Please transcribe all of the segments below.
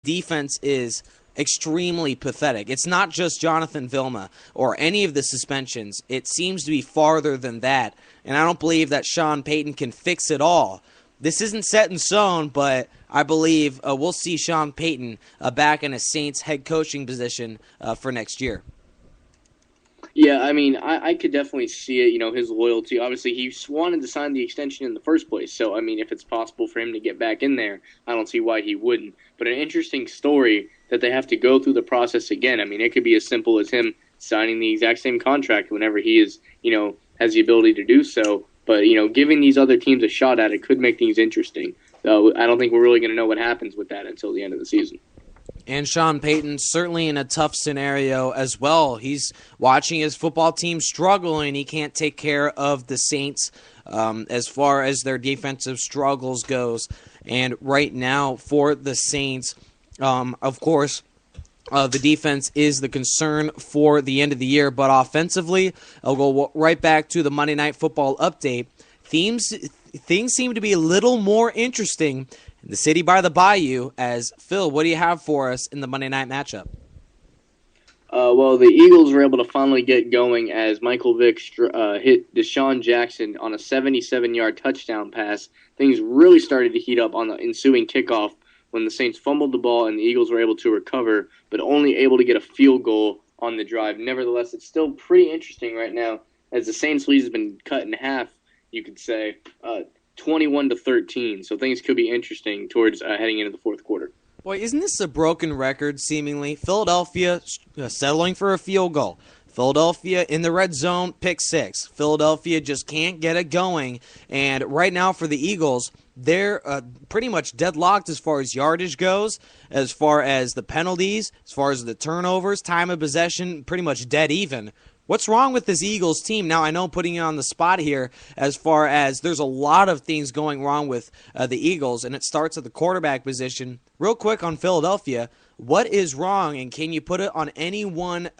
defense is extremely pathetic. It's not just Jonathan Vilma or any of the suspensions. It seems to be farther than that, and I don't believe that Sean Payton can fix it all. This isn't set in stone, but I believe we'll see Sean Payton back in a Saints head coaching position for next year. Yeah, I mean, I could definitely see it, his loyalty. Obviously, he wanted to sign the extension in the first place. So, I mean, if it's possible for him to get back in there, I don't see why he wouldn't. But an interesting story that they have to go through the process again. I mean, it could be as simple as him signing the exact same contract whenever he is, has the ability to do so. But, giving these other teams a shot at it could make things interesting. So I don't think we're really going to know what happens with that until the end of the season. And Sean Payton certainly in a tough scenario as well. He's watching his football team struggle, and he can't take care of the Saints as far as their defensive struggles goes. And right now for the Saints, of course, the defense is the concern for the end of the year. But offensively, I'll go right back to the Monday Night Football update. Things seem to be a little more interesting in the city by the bayou. As Phil, what do you have for us in the Monday night matchup? Well, the Eagles were able to finally get going as Michael Vick hit Deshaun Jackson on a 77-yard touchdown pass. Things really started to heat up on the ensuing kickoff when the Saints fumbled the ball and the Eagles were able to recover, but only able to get a field goal on the drive. Nevertheless, it's still pretty interesting right now as the Saints' lead has been cut in half, you could say. 21-13, so things could be interesting towards heading into the fourth quarter. Boy, isn't this a broken record, seemingly? Philadelphia settling for a field goal. Philadelphia in the red zone, pick six. Philadelphia just can't get it going. And right now for the Eagles, they're pretty much deadlocked as far as yardage goes, as far as the penalties, as far as the turnovers, time of possession, pretty much dead even. What's wrong with this Eagles team? Now, I know I'm putting you on the spot here as far as there's a lot of things going wrong with the Eagles, and it starts at the quarterback position. Real quick on Philadelphia, what is wrong, and can you put it on any one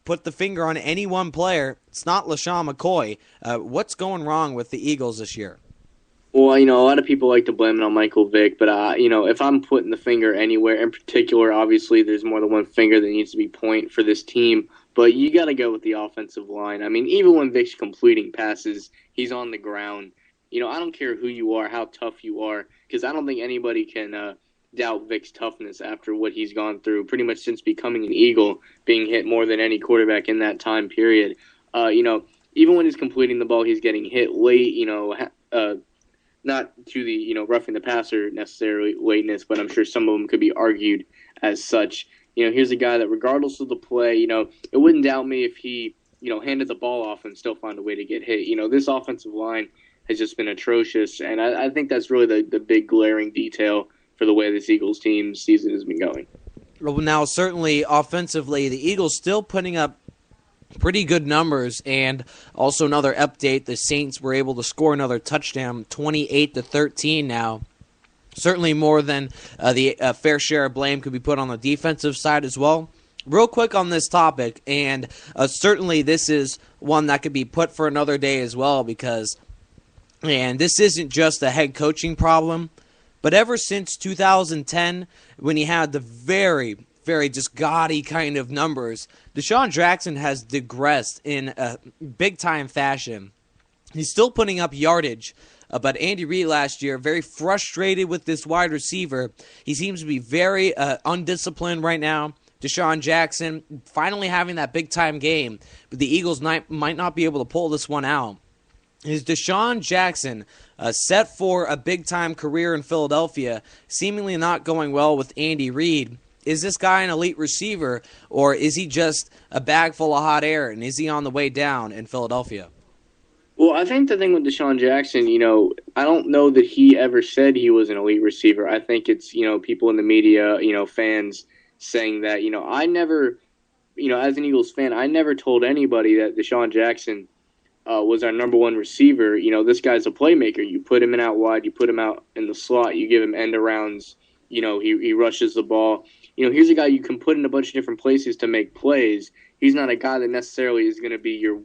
put the finger on any one player? It's not LaShawn McCoy. What's going wrong with the Eagles this year? Well, a lot of people like to blame it on Michael Vick, but, if I'm putting the finger anywhere, in particular, obviously there's more than one finger that needs to be pointed for this team. But you got to go with the offensive line. I mean, even when Vic's completing passes, he's on the ground. I don't care who you are, how tough you are, because I don't think anybody can doubt Vic's toughness after what he's gone through pretty much since becoming an Eagle, being hit more than any quarterback in that time period. Even when he's completing the ball, he's getting hit late, not to the, roughing the passer necessarily lateness, but I'm sure some of them could be argued as such. Here's a guy that regardless of the play, it wouldn't doubt me if he, handed the ball off and still found a way to get hit. This offensive line has just been atrocious, and I think that's really the big glaring detail for the way this Eagles team season has been going. Well, now, certainly, offensively, the Eagles still putting up pretty good numbers, and also another update, the Saints were able to score another touchdown, 28-13 now. Certainly more than the fair share of blame could be put on the defensive side as well. Real quick on this topic, and certainly this is one that could be put for another day as well, because, and this isn't just a head coaching problem, but ever since 2010, when he had the very just gaudy kind of numbers, Deshaun Jackson has digressed in a big-time fashion. He's still putting up yardage, but Andy Reid last year, very frustrated with this wide receiver. He seems to be very undisciplined right now. Deshaun Jackson finally having that big-time game, but the Eagles might not be able to pull this one out. Is Deshaun Jackson set for a big-time career in Philadelphia, seemingly not going well with Andy Reid? Is this guy an elite receiver, or is he just a bag full of hot air, and is he on the way down in Philadelphia? Well, I think the thing with Deshaun Jackson, I don't know that he ever said he was an elite receiver. I think it's, people in the media, fans saying that, I never, as an Eagles fan, I never told anybody that Deshaun Jackson was our number one receiver. This guy's a playmaker. You put him in out wide, you put him out in the slot, you give him end arounds, he rushes the ball. Here's a guy you can put in a bunch of different places to make plays. He's not a guy that necessarily is going to be your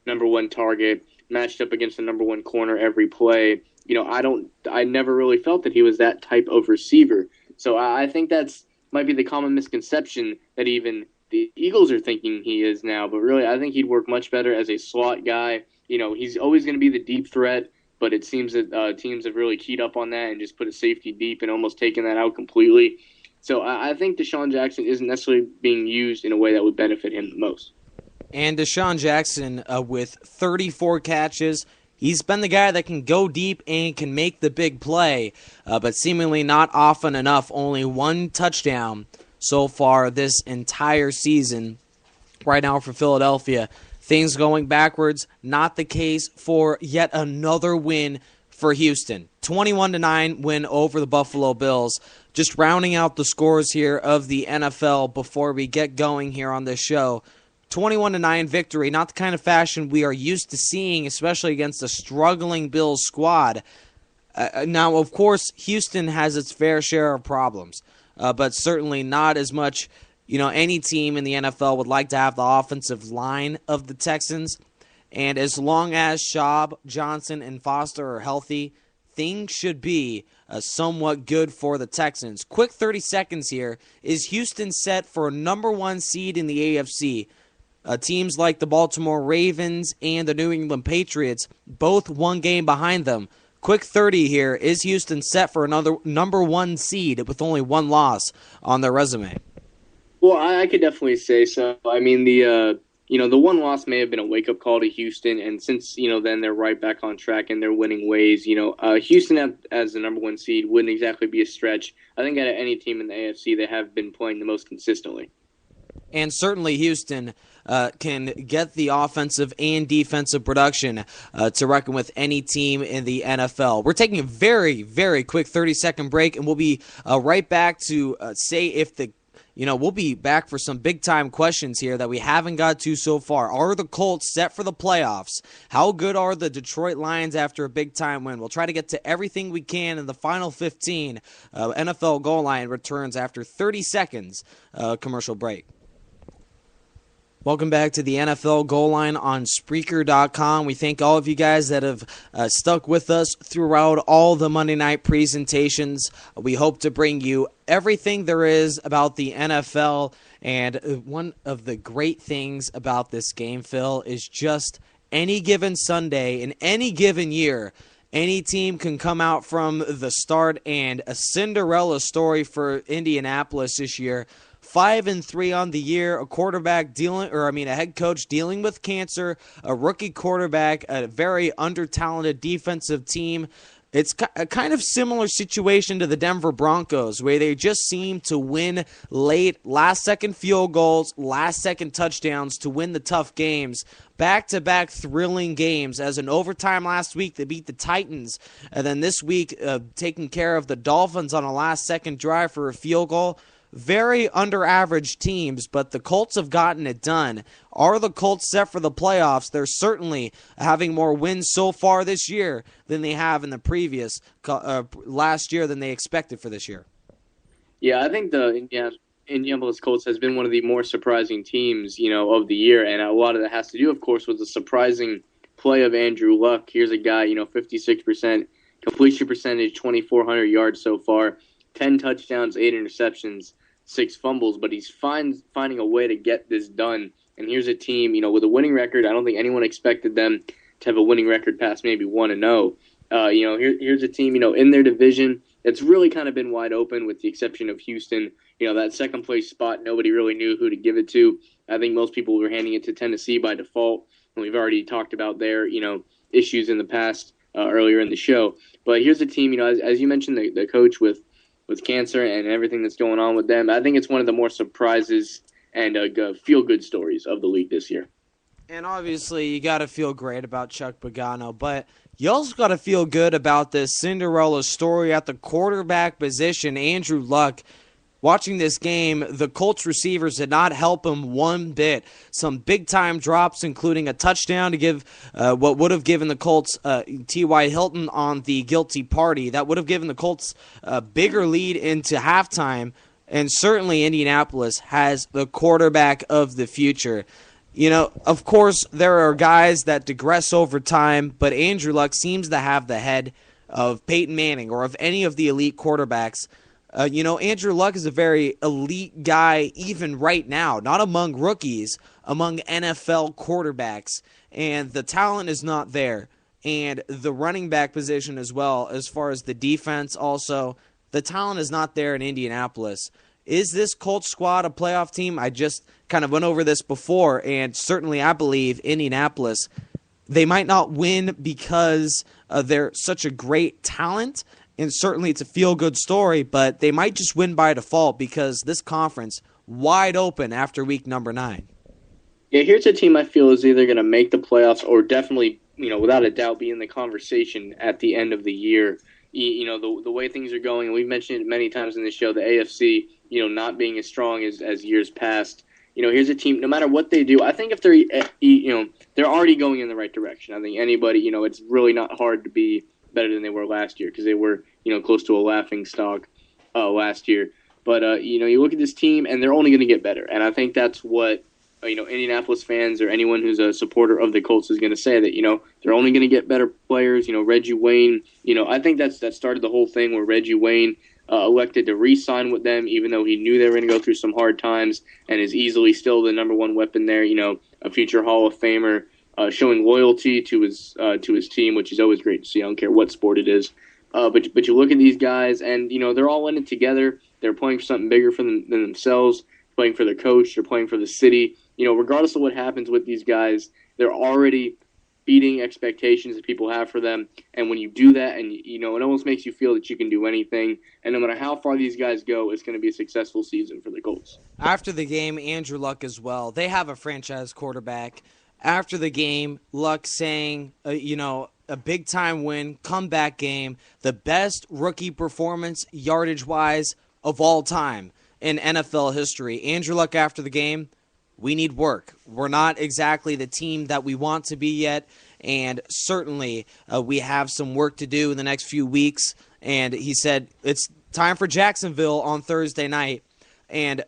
number one target, matched up against the number one corner every play. I never really felt that he was that type of receiver. So I think that's might be the common misconception that even the Eagles are thinking he is now. But really, I think he'd work much better as a slot guy. He's always going to be the deep threat, but it seems that teams have really keyed up on that and just put a safety deep and almost taken that out completely. So I think Deshaun Jackson isn't necessarily being used in a way that would benefit him the most. And Deshaun Jackson, with 34 catches, he's been the guy that can go deep and can make the big play, but seemingly not often enough. Only one touchdown so far this entire season. Right now for Philadelphia, things going backwards. Not the case for yet another win for Houston. 21-9 win over the Buffalo Bills. Just rounding out the scores here of the NFL before we get going here on this show. 21-9 victory, not the kind of fashion we are used to seeing, especially against a struggling Bills squad. Now, of course, Houston has its fair share of problems, but certainly not as much. Any team in the NFL would like to have the offensive line of the Texans, and as long as Schaub, Johnson, and Foster are healthy, things should be somewhat good for the Texans. Quick 30 seconds here. Is Houston set for a number one seed in the AFC? Teams like the Baltimore Ravens and the New England Patriots, both one game behind them. Quick 30 here. Is Houston set for another number one seed with only one loss on their resume? Well, I could definitely say so. I mean, the one loss may have been a wake-up call to Houston, and since, then they're right back on track in their winning ways. Houston as the number one seed wouldn't exactly be a stretch. I think out of any team in the AFC, they have been playing the most consistently. And certainly Houston can get the offensive and defensive production to reckon with any team in the NFL. We're taking a very, very quick 30-second break, and we'll be right back to say if we'll be back for some big-time questions here that we haven't got to so far. Are the Colts set for the playoffs? How good are the Detroit Lions after a big-time win? We'll try to get to everything we can in the final 15. NFL Goal Line returns after 30 seconds commercial break. Welcome back to the NFL Goal Line on Spreaker.com. We thank all of you guys that have stuck with us throughout all the Monday night presentations. We hope to bring you everything there is about the NFL. And one of the great things about this game, Phil, is just any given Sunday in any given year, any team can come out from the start, and a Cinderella story for Indianapolis this year. 5-3 on the year, a head coach dealing with cancer, a rookie quarterback, a very under-talented defensive team. It's a kind of similar situation to the Denver Broncos, where they just seem to win late, last-second field goals, last-second touchdowns to win the tough games. Back-to-back thrilling games, as in overtime last week they beat the Titans, and then this week taking care of the Dolphins on a last-second drive for a field goal. Very under-average teams, but the Colts have gotten it done. Are the Colts set for the playoffs? They're certainly having more wins so far this year than they have in the previous last year than they expected for this year. Yeah, I think the Indianapolis Colts has been one of the more surprising teams, of the year, and a lot of that has to do, of course, with the surprising play of Andrew Luck. Here's a guy, 56% completion percentage, 2,400 yards so far, 10 touchdowns, 8 interceptions, 6 fumbles, but he's finding a way to get this done. And here's a team, with a winning record. I don't think anyone expected them to have a winning record past maybe 1-0. Here's a team, in their division that's really kind of been wide open with the exception of Houston. That second place spot, nobody really knew who to give it to. I think most people were handing it to Tennessee by default. And we've already talked about their, issues in the past earlier in the show. But here's a team, as you mentioned, the coach with cancer and everything that's going on with them. I think it's one of the more surprises and feel-good stories of the league this year. And obviously, you got to feel great about Chuck Pagano, but you also got to feel good about this Cinderella story at the quarterback position. Andrew Luck, watching this game, the Colts receivers did not help him one bit. Some big-time drops, including a touchdown to give what would have given the Colts T.Y. Hilton on the guilty party. That would have given the Colts a bigger lead into halftime. And certainly Indianapolis has the quarterback of the future. Of course, there are guys that digress over time, but Andrew Luck seems to have the head of Peyton Manning or of any of the elite quarterbacks. Andrew Luck is a very elite guy even right now, not among rookies, among NFL quarterbacks. And the talent is not there. And the running back position as well, as far as the defense also, the talent is not there in Indianapolis. Is this Colts squad a playoff team? I just kind of went over this before, and certainly I believe Indianapolis, they might not win because they're such a great talent, and certainly it's a feel-good story, but they might just win by default because this conference wide open after week number 9. Yeah, here's a team I feel is either going to make the playoffs or definitely, without a doubt, be in the conversation at the end of the year. The way things are going, and we've mentioned it many times in the show, the AFC, not being as strong as years past. Here's a team, no matter what they do, I think if they're already going in the right direction. I think anybody, it's really not hard to be better than they were last year because they were, close to a laughing stock last year. But, you look at this team, and they're only going to get better. And I think that's what, Indianapolis fans or anyone who's a supporter of the Colts is going to say, that, they're only going to get better players. Reggie Wayne, I think that started the whole thing where Reggie Wayne elected to re-sign with them, even though he knew they were going to go through some hard times, and is easily still the number one weapon there. A future Hall of Famer, showing loyalty to his team, which is always great to see. I don't care what sport it is. But you look at these guys, and they're all in it together. They're playing for something bigger than themselves. Playing for their coach. They're playing for the city. Regardless of what happens with these guys, they're already beating expectations that people have for them. And when you do that, and it almost makes you feel that you can do anything. And no matter how far these guys go, it's going to be a successful season for the Colts. After the game, Andrew Luck as well. They have a franchise quarterback. After the game, Luck saying, a big-time win, comeback game, the best rookie performance yardage-wise of all time in NFL history. Andrew Luck after the game, we need work. We're not exactly the team that we want to be yet, and certainly we have some work to do in the next few weeks. And he said it's time for Jacksonville on Thursday night. And,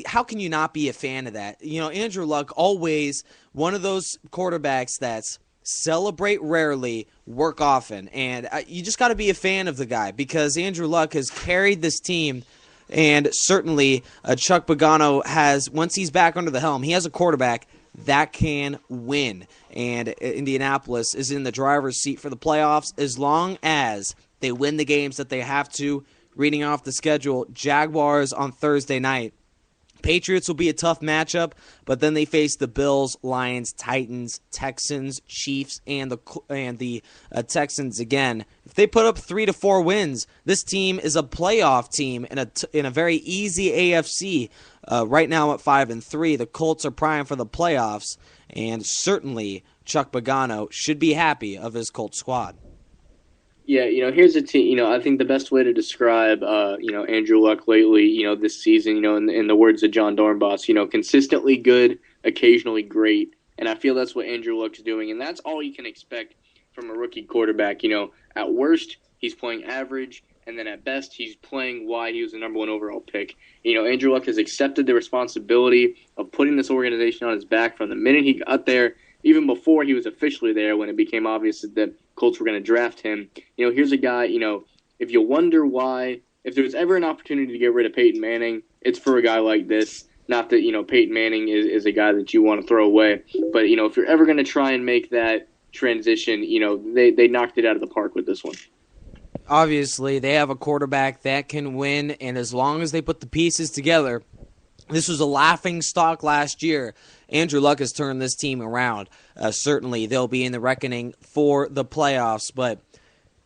how can you not be a fan of that? Andrew Luck, always one of those quarterbacks that's celebrate rarely, work often. And you just got to be a fan of the guy because Andrew Luck has carried this team. And certainly Chuck Pagano has, once he's back under the helm, he has a quarterback that can win. And Indianapolis is in the driver's seat for the playoffs as long as they win the games that they have to. Reading off the schedule, Jaguars on Thursday night. Patriots will be a tough matchup, but then they face the Bills, Lions, Titans, Texans, Chiefs, and the Texans again. If they put up 3 to 4 wins, this team is a playoff team in a very easy AFC. Right now at 5-3, the Colts are primed for the playoffs, and certainly Chuck Pagano should be happy of his Colts squad. Yeah, here's a team. I think the best way to describe, Andrew Luck lately, this season, in the words of John Dornbos, consistently good, occasionally great, and I feel that's what Andrew Luck's doing, and that's all you can expect from a rookie quarterback. At worst, he's playing average, and then at best, he's playing why he was the number one overall pick. Andrew Luck has accepted the responsibility of putting this organization on his back from the minute he got there, even before he was officially there, when it became obvious that Colts were going to draft him. Here's a guy, if you wonder why, if there's ever an opportunity to get rid of Peyton Manning, it's for a guy like this. Not that, Peyton Manning is a guy that you want to throw away. But, if you're ever going to try and make that transition, they knocked it out of the park with this one. Obviously, they have a quarterback that can win, and as long as they put the pieces together, this was a laughing stock last year. Andrew Luck has turned this team around. Certainly, they'll be in the reckoning for the playoffs. But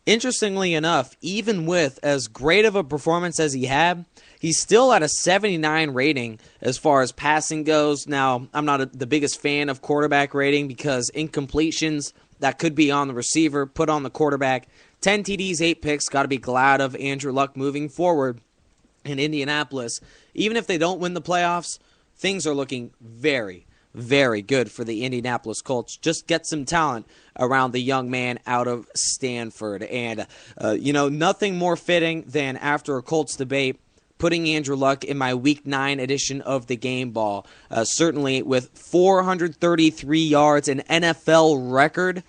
interestingly enough, even with as great of a performance as he had, he's still at a 79 rating as far as passing goes. Now, I'm not the biggest fan of quarterback rating because incompletions, that could be on the receiver, put on the quarterback. 10 TDs, 8 picks, got to be glad of Andrew Luck moving forward in Indianapolis. Even if they don't win the playoffs, things are looking very, very good for the Indianapolis Colts. Just get some talent around the young man out of Stanford. And, nothing more fitting than after a Colts debate, putting Andrew Luck in my Week 9 edition of the Game Ball. Certainly with 433 yards, an NFL record,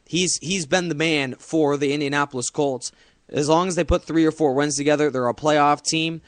he's been the man for the Indianapolis Colts. As long as they put 3 or 4 wins together, they're a playoff team.